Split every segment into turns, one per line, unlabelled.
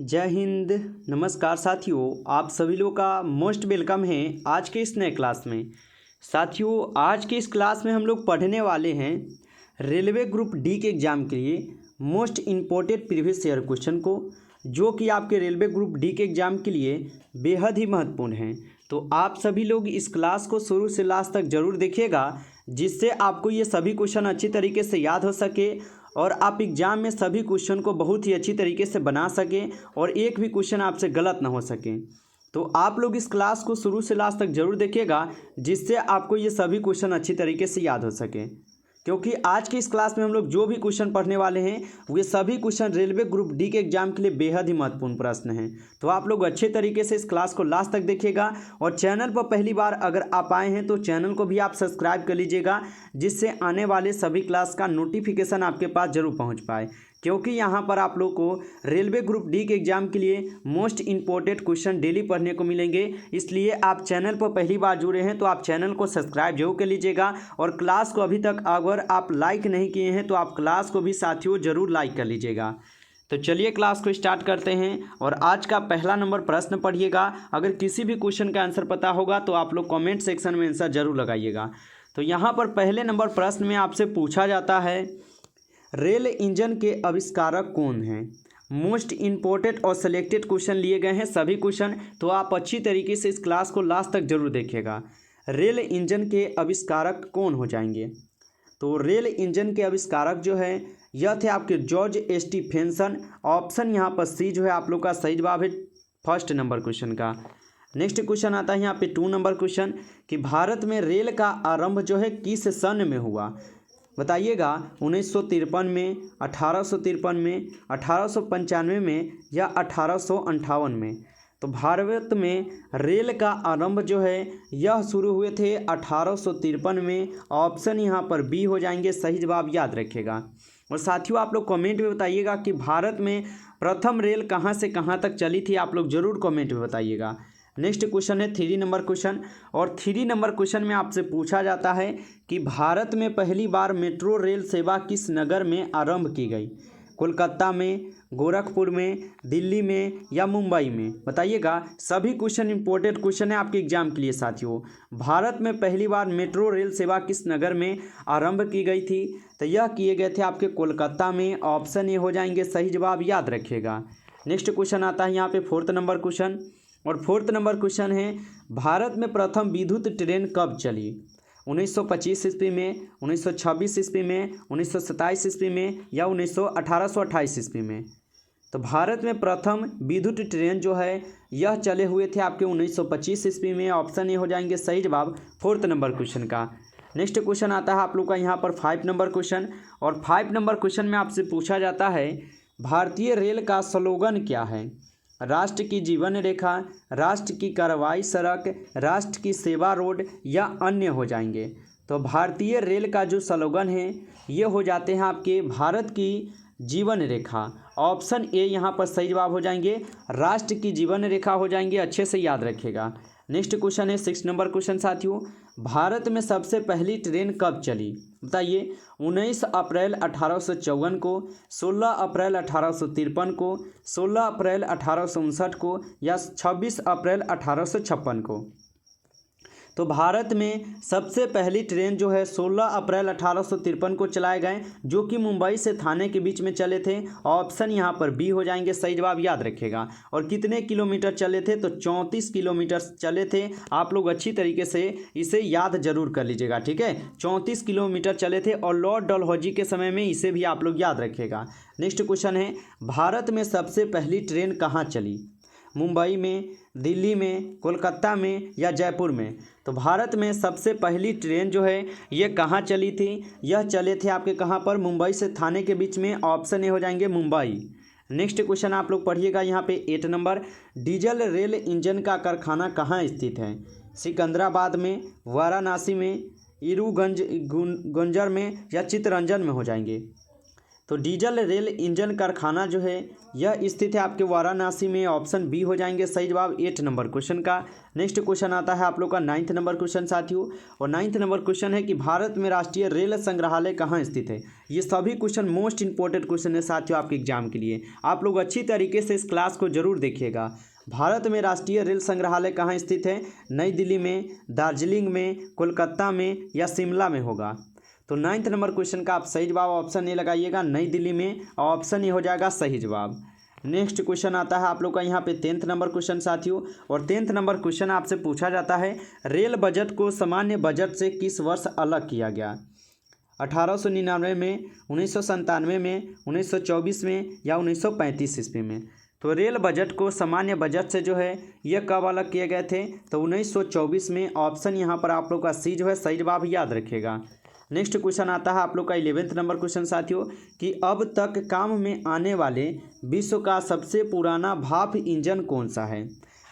जय हिंद। नमस्कार साथियों, आप सभी लोग का मोस्ट वेलकम है आज के इस नए क्लास में। साथियों, आज के इस क्लास में हम लोग पढ़ने वाले हैं रेलवे ग्रुप डी के एग्ज़ाम के लिए most important previous year question को, जो कि आपके रेलवे ग्रुप डी के एग्ज़ाम के लिए बेहद ही महत्वपूर्ण हैं। तो आप सभी लोग इस क्लास को शुरू से लास्ट तक ज़रूर देखिएगा, जिससे आपको ये सभी क्वेश्चन अच्छी तरीके से याद हो सके और आप एग्ज़ाम में सभी क्वेश्चन को बहुत ही अच्छी तरीके से बना सकें और एक भी क्वेश्चन आपसे गलत ना हो सके। तो आप लोग इस क्लास को शुरू से लास्ट तक ज़रूर देखिएगा, जिससे आपको ये सभी क्वेश्चन अच्छी तरीके से याद हो सके। क्योंकि आज के इस क्लास में हम लोग जो भी क्वेश्चन पढ़ने वाले हैं वे सभी क्वेश्चन रेलवे ग्रुप डी के एग्जाम के लिए बेहद ही महत्वपूर्ण प्रश्न हैं। तो आप लोग अच्छे तरीके से इस क्लास को लास्ट तक देखिएगा और चैनल पर पहली बार अगर आप आए हैं तो चैनल को भी आप सब्सक्राइब कर लीजिएगा, जिससे आने वाले सभी क्लास का नोटिफिकेशन आपके पास जरूर पहुँच पाए। क्योंकि यहाँ पर आप लोग को रेलवे ग्रुप डी के एग्ज़ाम के लिए मोस्ट इम्पोर्टेंट क्वेश्चन डेली पढ़ने को मिलेंगे। इसलिए आप चैनल पर पहली बार जुड़े हैं तो आप चैनल को सब्सक्राइब जरूर कर लीजिएगा और क्लास को अभी तक अगर आप लाइक नहीं किए हैं तो आप क्लास को भी साथियों ज़रूर लाइक कर लीजिएगा। तो चलिए क्लास को स्टार्ट करते हैं और आज का पहला नंबर प्रश्न पढ़िएगा। अगर किसी भी क्वेश्चन का आंसर पता होगा तो आप लोग कॉमेंट सेक्शन में आंसर जरूर लगाइएगा। तो यहाँ पर पहले नंबर प्रश्न में आपसे पूछा जाता है, रेल इंजन के आविष्कारक कौन हैं? मोस्ट इम्पोर्टेंट और सिलेक्टेड क्वेश्चन लिए गए हैं सभी क्वेश्चन, तो आप अच्छी तरीके से इस क्लास को लास्ट तक जरूर देखिएगा। रेल इंजन के आविष्कारक कौन हो जाएंगे? तो रेल इंजन के आविष्कारक जो है यह थे आपके जॉर्ज स्टीफेंसन। ऑप्शन यहाँ पर सी जो है आप लोग का सही जवाब है फर्स्ट नंबर क्वेश्चन का। नेक्स्ट क्वेश्चन आता है यहाँ पे 2 नंबर क्वेश्चन कि भारत में रेल का आरंभ जो है किस सन में हुआ? बताइएगा 1953 में, 1853 में, 1895 में या 1858 में। तो भारत में रेल का आरंभ जो है यह शुरू हुए थे 1853 में। ऑप्शन यहाँ पर बी हो जाएंगे सही जवाब, याद रखिएगा। और साथियों आप लोग कमेंट में बताइएगा कि भारत में प्रथम रेल कहाँ से कहाँ तक चली थी, आप लोग ज़रूर कमेंट में बताइएगा। नेक्स्ट क्वेश्चन है 3 नंबर क्वेश्चन और 3 नंबर क्वेश्चन में आपसे पूछा जाता है कि भारत में पहली बार मेट्रो रेल सेवा किस नगर में आरंभ की गई? कोलकाता में, गोरखपुर में, दिल्ली में या मुंबई में? बताइएगा। सभी क्वेश्चन इंपॉर्टेंट क्वेश्चन है आपके एग्जाम के लिए साथियों। भारत में पहली बार मेट्रो रेल सेवा किस नगर में आरंभ की गई थी? तो यह किए गए थे आपके कोलकाता में। ऑप्शन ए हो जाएंगे सही जवाब, याद रखिएगा। नेक्स्ट क्वेश्चन आता है यहाँ पे 4 नंबर क्वेश्चन और 4 नंबर क्वेश्चन है, भारत में प्रथम विद्युत ट्रेन कब चली? 1925 ईस्वी में, 1926 ईस्वी में, 1927 ईस्वी में या 1828 ईस्वी में? तो भारत में प्रथम विद्युत ट्रेन जो है यह चले हुए थे आपके 1925 ईस्वी में। ऑप्शन ए हो जाएंगे सही जवाब 4 नंबर क्वेश्चन का। नेक्स्ट क्वेश्चन आता है आप लोग का यहाँ पर 5 नंबर क्वेश्चन और 5 नंबर क्वेश्चन में आपसे पूछा जाता है, भारतीय रेल का स्लोगन क्या है? राष्ट्र की जीवन रेखा, राष्ट्र की कार्रवाई सड़क, राष्ट्र की सेवा रोड या अन्य हो जाएंगे? तो भारतीय रेल का जो स्लोगन है ये हो जाते हैं आपके भारत की जीवन रेखा। ऑप्शन ए यहाँ पर सही जवाब हो जाएंगे, राष्ट्र की जीवन रेखा हो जाएंगे, अच्छे से याद रखिएगा। नेक्स्ट क्वेश्चन है 6 नंबर क्वेश्चन साथियों, भारत में सबसे पहली ट्रेन कब चली? बताइए। 19 अप्रैल 1854 को, 16 अप्रैल 1853 को, 16 अप्रैल 1859 को या 26 अप्रैल 1856 को? तो भारत में सबसे पहली ट्रेन जो है 16 अप्रैल 1853 को चलाए गए, जो कि मुंबई से थाने के बीच में चले थे। ऑप्शन यहाँ पर बी हो जाएंगे सही जवाब, याद रखिएगा। और कितने किलोमीटर चले थे? तो 34 किलोमीटर चले थे। आप लोग अच्छी तरीके से इसे याद जरूर कर लीजिएगा, ठीक है। 34 किलोमीटर चले थे और लॉर्ड डलहौजी के समय में इसे भी आप लोग याद रखिएगा। नेक्स्ट क्वेश्चन है, भारत में सबसे पहली ट्रेन कहाँ चली? मुंबई में, दिल्ली में, कोलकाता में या जयपुर में? तो भारत में सबसे पहली ट्रेन जो है ये कहाँ चली थी? यह चले थे आपके कहाँ पर? मुंबई से थाने के बीच में। ऑप्शन ए हो जाएंगे मुंबई। नेक्स्ट क्वेश्चन आप लोग पढ़िएगा यहाँ पे 8 नंबर, डीजल रेल इंजन का कारखाना कहाँ स्थित है? सिकंदराबाद में, वाराणसी में, ईरूगंज गंजर में या चित्तरंजन में हो जाएंगे? तो डीजल रेल इंजन कारखाना जो है यह स्थित है आपके वाराणसी में। ऑप्शन बी हो जाएंगे सही जवाब 8 नंबर क्वेश्चन का। नेक्स्ट क्वेश्चन आता है आप लोग का 9 नंबर क्वेश्चन साथियों, और 9 नंबर क्वेश्चन है कि भारत में राष्ट्रीय रेल संग्रहालय कहाँ स्थित है। ये सभी क्वेश्चन मोस्ट इंपॉर्टेंट क्वेश्चन है साथियों आपके एग्जाम के लिए। आप लोग अच्छी तरीके से इस क्लास को जरूर देखिएगा। भारत में राष्ट्रीय रेल संग्रहालय कहाँ स्थित है? नई दिल्ली में, दार्जिलिंग में, कोलकाता में या शिमला में होगा। तो 9 नंबर क्वेश्चन का आप सही जवाब ऑप्शन ए लगाइएगा, नई दिल्ली में, और ऑप्शन ए हो जाएगा सही जवाब। नेक्स्ट क्वेश्चन आता है आप लोग का यहाँ पे 10th नंबर क्वेश्चन साथियों, और 10th नंबर क्वेश्चन आपसे पूछा जाता है रेल बजट को सामान्य बजट से किस वर्ष अलग किया गया? 1899 में, 1997 में, 1924 में या 1935 ईस्वी में। तो रेल बजट को सामान्य बजट से जो है यह कब अलग किए गए थे? तो 1924 में। ऑप्शन यहाँ पर आप लोग का सी जो है सही जवाब याद रखिएगा। नेक्स्ट क्वेश्चन आता है आप लोग का 11th नंबर क्वेश्चन साथियों कि अब तक काम में आने वाले विश्व का सबसे पुराना भाप इंजन कौन सा है?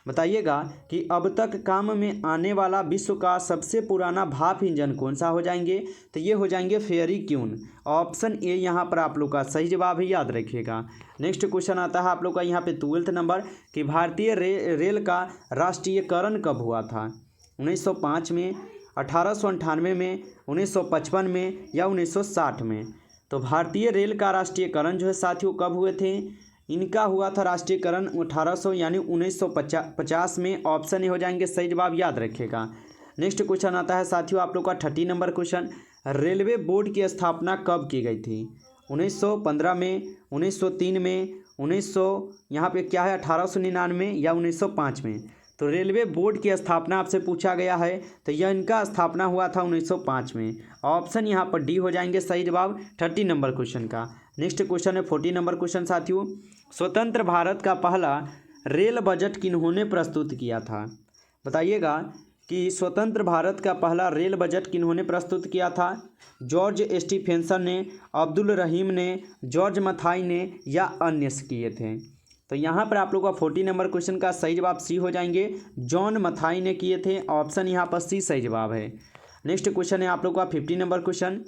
बताइएगा कि अब तक काम में आने वाला विश्व का सबसे पुराना भाप इंजन कौन सा हो जाएंगे? तो ये हो जाएंगे फेरी क्यून। ऑप्शन ए यहाँ पर आप लोग का सही जवाब ही याद रखिएगा। नेक्स्ट क्वेश्चन आता है आप लोग का यहाँ पे 12th नंबर कि भारतीय रेल का राष्ट्रीयकरण कब हुआ था? 1905 में, 1898 में, 1955 में या 1960 में। तो भारतीय रेल का राष्ट्रीयकरण जो है साथियों कब हुए थे? इनका हुआ था राष्ट्रीयकरण 1800 यानी 1950 में। ऑप्शन ए हो जाएंगे सही जवाब याद रखिएगा। नेक्स्ट क्वेश्चन आता है साथियों आप लोग का 30 नंबर क्वेश्चन, रेलवे बोर्ड की स्थापना कब की गई थी? 1915 में, 1903 में, 1900 यहाँ पे क्या है 1899 या 1905 में। तो रेलवे बोर्ड की स्थापना आपसे पूछा गया है, तो यह इनका स्थापना हुआ था 1905 में। ऑप्शन यहाँ पर डी हो जाएंगे सही जवाब 30 नंबर क्वेश्चन का। नेक्स्ट क्वेश्चन है 40 नंबर क्वेश्चन साथियों, स्वतंत्र भारत का पहला रेल बजट किन्होंने प्रस्तुत किया था? बताइएगा कि स्वतंत्र भारत का पहला रेल बजट किन्होंने प्रस्तुत किया था? जॉर्ज स्टीफेंसन ने, अब्दुल रहीम ने, जॉर्ज मथाई ने या अन्य किए थे? तो यहाँ पर आप लोग का 40 नंबर क्वेश्चन का सही जवाब सी हो जाएंगे, जॉन मथाई ने किए थे। ऑप्शन यहाँ पर सी सही जवाब है। नेक्स्ट क्वेश्चन है आप लोग का 50 नंबर क्वेश्चन,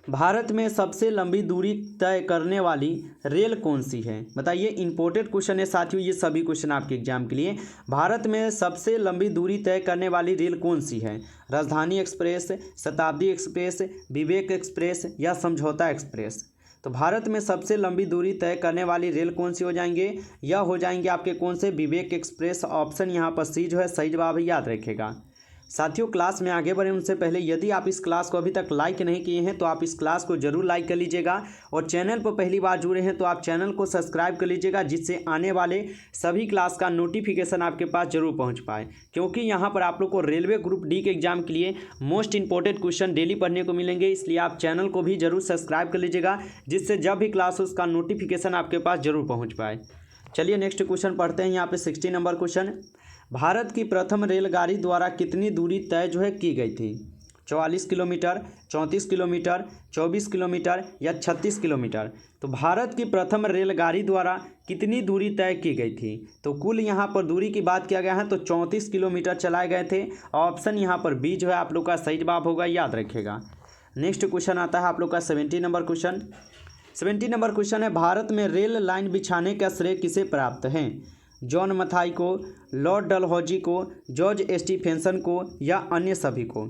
भारत में सबसे लंबी दूरी तय करने वाली रेल कौन सी है? बताइए, इंपॉर्टेंट क्वेश्चन है साथियों ये सभी क्वेश्चन आपके एग्जाम के लिए। भारत में सबसे लंबी दूरी तय करने वाली रेल कौन सी है? राजधानी एक्सप्रेस, शताब्दी एक्सप्रेस, विवेक एक्सप्रेस या समझौता एक्सप्रेस? तो भारत में सबसे लंबी दूरी तय करने वाली रेल कौन सी हो जाएंगे? यह हो जाएंगे आपके कौन से? विवेक एक्सप्रेस। ऑप्शन यहाँ पर सी जो है सही जवाब याद रखेगा। साथियों क्लास में आगे बढ़े उनसे पहले यदि आप इस क्लास को अभी तक लाइक नहीं किए हैं तो आप इस क्लास को जरूर लाइक कर लीजिएगा, और चैनल पर पहली बार जुड़े हैं तो आप चैनल को सब्सक्राइब कर लीजिएगा, जिससे आने वाले सभी क्लास का नोटिफिकेशन आपके पास जरूर पहुंच पाए। क्योंकि यहाँ पर आप लोग को रेलवे ग्रुप डी के एग्जाम के लिए मोस्ट इंपॉर्टेंट क्वेश्चन डेली पढ़ने को मिलेंगे, इसलिए आप चैनल को भी जरूर सब्सक्राइब कर लीजिएगा, जिससे जब भी क्लास हो उसका नोटिफिकेशन आपके पास जरूर पहुँच पाए। चलिए नेक्स्ट क्वेश्चन पढ़ते हैं। यहाँ पे 60 नंबर क्वेश्चन, भारत की प्रथम रेलगाड़ी द्वारा कितनी दूरी तय जो है की गई थी? 44 किलोमीटर, 34 किलोमीटर, 24 किलोमीटर या 36 किलोमीटर? तो भारत की प्रथम रेलगाड़ी द्वारा कितनी दूरी तय की गई थी? तो कुल यहाँ पर दूरी की बात किया गया है तो 34 किलोमीटर चलाए गए थे। ऑप्शन यहाँ पर बी जो है आप लोग का सही जवाब होगा, याद रखिएगा। नेक्स्ट क्वेश्चन आता है आप लोग का 70 नंबर क्वेश्चन। 70 नंबर क्वेश्चन है, भारत में रेल लाइन बिछाने का श्रेय किसे प्राप्त है? जॉन मथाई को, लॉर्ड डलहौजी को, जॉर्ज स्टीफेंसन को या अन्य सभी को?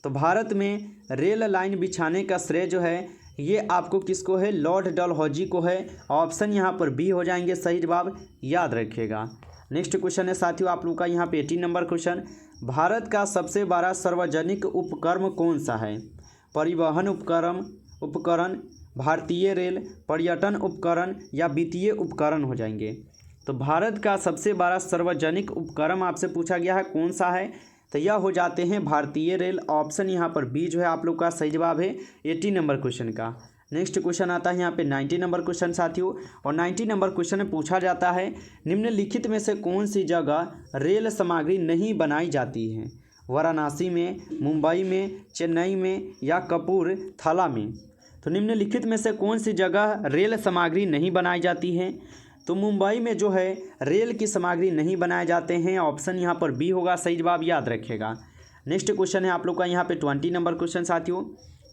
तो भारत में रेल लाइन बिछाने का श्रेय जो है ये आपको किसको है? लॉर्ड डलहौजी को है। ऑप्शन यहाँ पर बी हो जाएंगे सही जवाब, याद रखिएगा। नेक्स्ट क्वेश्चन है साथियों आप लोग का यहाँ पे 18 नंबर क्वेश्चन, भारत का सबसे बड़ा सार्वजनिक उपक्रम कौन सा है? परिवहन उपकरण, भारतीय रेल, पर्यटन उपकरण या वित्तीय उपकरण हो जाएंगे? तो भारत का सबसे बड़ा सार्वजनिक उपक्रम आपसे पूछा गया है, कौन सा है? तो यह हो जाते हैं भारतीय रेल। ऑप्शन यहाँ पर बी जो है आप लोग का सही जवाब है 80 नंबर क्वेश्चन का। नेक्स्ट क्वेश्चन आता है यहाँ पे 90 नंबर क्वेश्चन साथियों, और 90 नंबर क्वेश्चन में पूछा जाता है निम्नलिखित में से कौन सी जगह रेल सामग्री नहीं बनाई जाती है? वाराणसी में, मुंबई में, चेन्नई में या कपूरथला में? तो निम्नलिखित में से कौन सी जगह रेल सामग्री नहीं बनाई जाती है? तो मुंबई में जो है रेल की सामग्री नहीं बनाए जाते हैं। ऑप्शन यहाँ पर बी होगा सही जवाब, याद रखिएगा। नेक्स्ट क्वेश्चन है आप लोग का यहाँ पे 20 नंबर क्वेश्चन साथियों,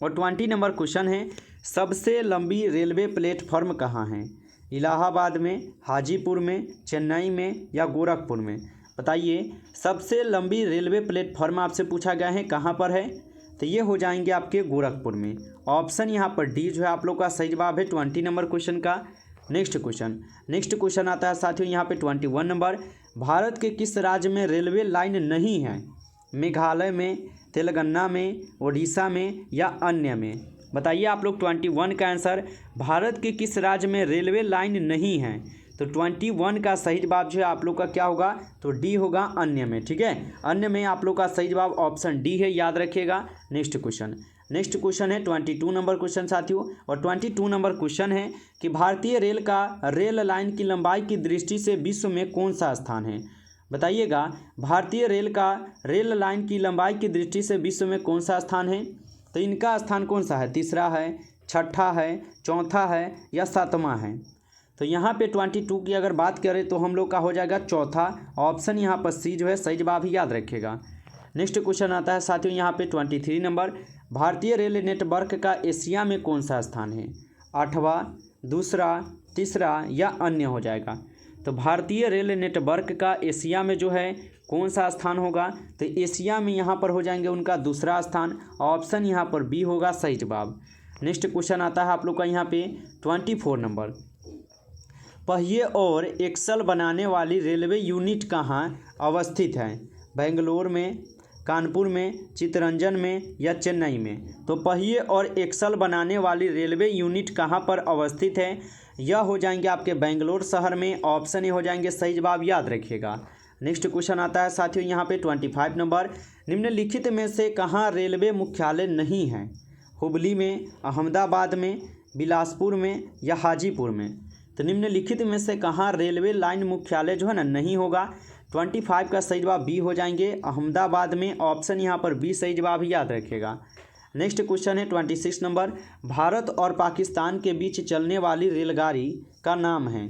और 20 नंबर क्वेश्चन है सबसे लंबी रेलवे प्लेटफॉर्म कहाँ है? इलाहाबाद में, हाजीपुर में, चेन्नई में या गोरखपुर में? बताइए, सबसे लंबी रेलवे प्लेटफॉर्म आपसे पूछा गया है कहाँ पर है? तो ये हो जाएंगे आपके गोरखपुर में। ऑप्शन यहाँ पर डी जो है आप लोग का सही जवाब है 20 नंबर क्वेश्चन का। नेक्स्ट क्वेश्चन आता है साथियों यहाँ पे 21 नंबर। भारत के किस राज्य में रेलवे लाइन नहीं है? मेघालय में, तेलंगाना में, उड़ीसा में या अन्य में? बताइए आप लोग 21 का आंसर। भारत के किस राज्य में रेलवे लाइन नहीं है? तो 21 का सही जवाब जो है आप लोग का क्या होगा? तो डी होगा, अन्य में। ठीक है, अन्य में आप लोग का सही जवाब ऑप्शन डी है, याद रखिएगा। नेक्स्ट क्वेश्चन है 22 नंबर क्वेश्चन साथियों। और 22 नंबर क्वेश्चन है कि भारतीय रेल का रेल लाइन की लंबाई की दृष्टि से विश्व में कौन सा स्थान है? बताइएगा, भारतीय रेल का रेल लाइन की लंबाई की दृष्टि से विश्व में कौन सा स्थान है? तो इनका स्थान कौन सा है? तीसरा है, छठा है, चौथा है या सातवां है? तो यहाँ पे 22 की अगर बात करें तो हम लोग का हो जाएगा चौथा। ऑप्शन यहाँ पर सी जो है सही जवाब ही, याद रखिएगा। नेक्स्ट क्वेश्चन आता है साथियों यहाँ पे 23 नंबर। भारतीय रेल नेटवर्क का एशिया में कौन सा स्थान है? 8वां, दूसरा, तीसरा या अन्य हो जाएगा? तो भारतीय रेल नेटवर्क का एशिया में जो है कौन सा स्थान होगा? तो एशिया में यहाँ पर हो जाएंगे उनका दूसरा स्थान। ऑप्शन यहाँ पर बी होगा सही जवाब। नेक्स्ट क्वेश्चन आता है आप लोग का यहाँ पे 24 नंबर। पहिए और एक्सल बनाने वाली रेलवे यूनिट कहाँ अवस्थित है? बेंगलोर में, कानपुर में, चित्तरंजन में या चेन्नई में? तो पहिए और एक्सल बनाने वाली रेलवे यूनिट कहाँ पर अवस्थित है? यह हो जाएंगे आपके बेंगलोर शहर में। ऑप्शन ए हो जाएंगे सही जवाब, याद रखिएगा। नेक्स्ट क्वेश्चन आता है साथियों यहाँ पे 25 नंबर। निम्नलिखित में से कहाँ रेलवे मुख्यालय नहीं है? हुबली में, अहमदाबाद में, बिलासपुर में या हाजीपुर में? तो निम्नलिखित में से कहाँ रेलवे लाइन मुख्यालय जो है ना नहीं होगा? 25 का सही जवाब बी हो जाएंगे, अहमदाबाद में। ऑप्शन यहाँ पर बी सही जवाब ही, याद रखिएगा। नेक्स्ट क्वेश्चन है 26 नंबर। भारत और पाकिस्तान के बीच चलने वाली रेलगाड़ी का नाम है?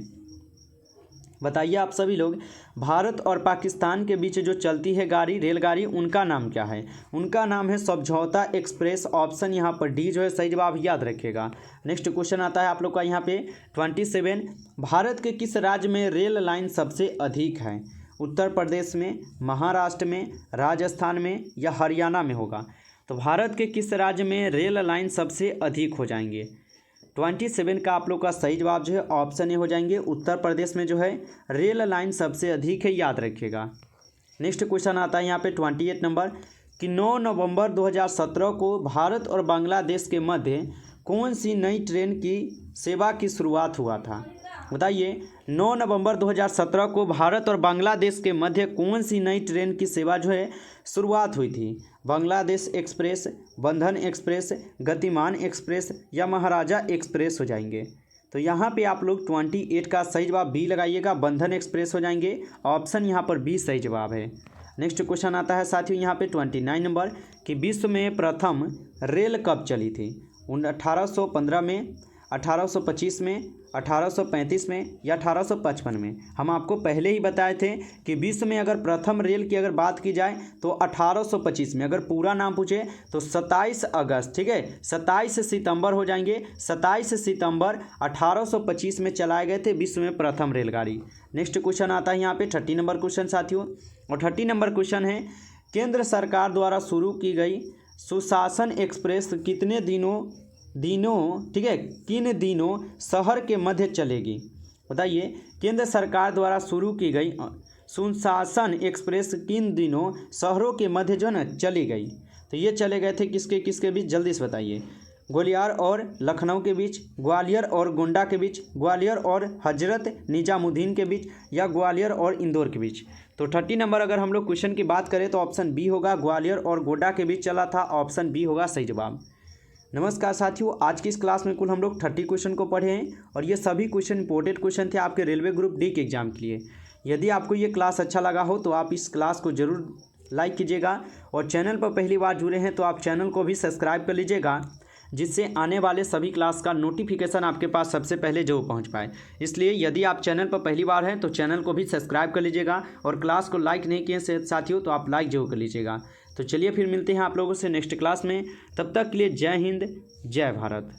बताइए आप सभी लोग, भारत और पाकिस्तान के बीच जो चलती है रेलगाड़ी, उनका नाम क्या है? उनका नाम है समझौता एक्सप्रेस। ऑप्शन यहाँ पर डी जो है सही जवाब, याद रखिएगा। नेक्स्ट क्वेश्चन आता है आप लोग का यहाँ पे 27। भारत के किस राज्य में रेल लाइन सबसे अधिक है? उत्तर प्रदेश में, महाराष्ट्र में, राजस्थान में या हरियाणा में होगा? तो भारत के किस राज्य में रेल लाइन सबसे अधिक हो जाएंगे? 27 का आप लोग का सही जवाब जो है ऑप्शन ए हो जाएंगे, उत्तर प्रदेश में जो है रेल लाइन सबसे अधिक है, याद रखिएगा। नेक्स्ट क्वेश्चन आता है यहाँ पे 28 नंबर कि 9 नवंबर 2017 को भारत और बांग्लादेश के मध्य कौन सी नई ट्रेन की सेवा की शुरुआत हुआ था? बताइए, 9 नवंबर 2017 को भारत और बांग्लादेश के मध्य कौन सी नई ट्रेन की सेवा जो है शुरुआत हुई थी? बांग्लादेश एक्सप्रेस, बंधन एक्सप्रेस, गतिमान एक्सप्रेस या महाराजा एक्सप्रेस हो जाएंगे? तो यहाँ पे आप लोग 28 का सही जवाब बी लगाइएगा, बंधन एक्सप्रेस हो जाएंगे। ऑप्शन यहाँ पर बी सही जवाब है। नेक्स्ट क्वेश्चन आता है साथियों यहाँ पे 29 नंबर कि विश्व में प्रथम रेल कब चली थी? 1815 में, 1825 में, 1835 में या 1855 में? हम आपको पहले ही बताए थे कि विश्व में अगर प्रथम रेल की अगर बात की जाए तो 1825 में। अगर पूरा नाम पूछे तो 27 अगस्त, ठीक है, 27 सितंबर हो जाएंगे। 27 सितंबर 1825 में चलाए गए थे विश्व में प्रथम रेलगाड़ी। नेक्स्ट क्वेश्चन आता है यहाँ पे 30 नंबर क्वेश्चन साथियों। और 30 नंबर क्वेश्चन है, केंद्र सरकार द्वारा शुरू की गई सुशासन एक्सप्रेस कितने दिनों ठीक है, किन दिनों शहर के मध्य चलेगी? बताइए, केंद्र सरकार द्वारा शुरू की गई सुशासन एक्सप्रेस किन दिनों शहरों के मध्य जो है ना चली गई? तो ये चले गए थे किसके बीच? जल्दी से बताइए। ग्वालियर और लखनऊ के बीच, ग्वालियर और गोंडा के बीच, ग्वालियर और हजरत निजामुद्दीन के बीच या ग्वालियर और इंदौर के बीच? तो 30 नंबर अगर हम लोग क्वेश्चन की बात करें तो ऑप्शन बी होगा, ग्वालियर और गोंडा के बीच चला था। ऑप्शन बी होगा सही जवाब। नमस्कार साथियों, आज की इस क्लास में कुल हम लोग 30 क्वेश्चन को पढ़े हैं और ये सभी क्वेश्चन इंपॉर्टेंट क्वेश्चन थे आपके रेलवे ग्रुप डी के एग्जाम के लिए। यदि आपको ये क्लास अच्छा लगा हो तो आप इस क्लास को ज़रूर लाइक कीजिएगा और चैनल पर पहली बार जुड़े हैं तो आप चैनल को भी सब्सक्राइब कर लीजिएगा, जिससे आने वाले सभी क्लास का नोटिफिकेशन आपके पास सबसे पहले जो पहुंच पाए। इसलिए यदि आप चैनल पर पहली बार हैं तो चैनल को भी सब्सक्राइब कर लीजिएगा और क्लास को लाइक नहीं किए साथियों तो आप लाइक जरूर कर लीजिएगा। तो चलिए फिर मिलते हैं आप लोगों से नेक्स्ट क्लास में। तब तक के लिए जय हिंद, जय भारत।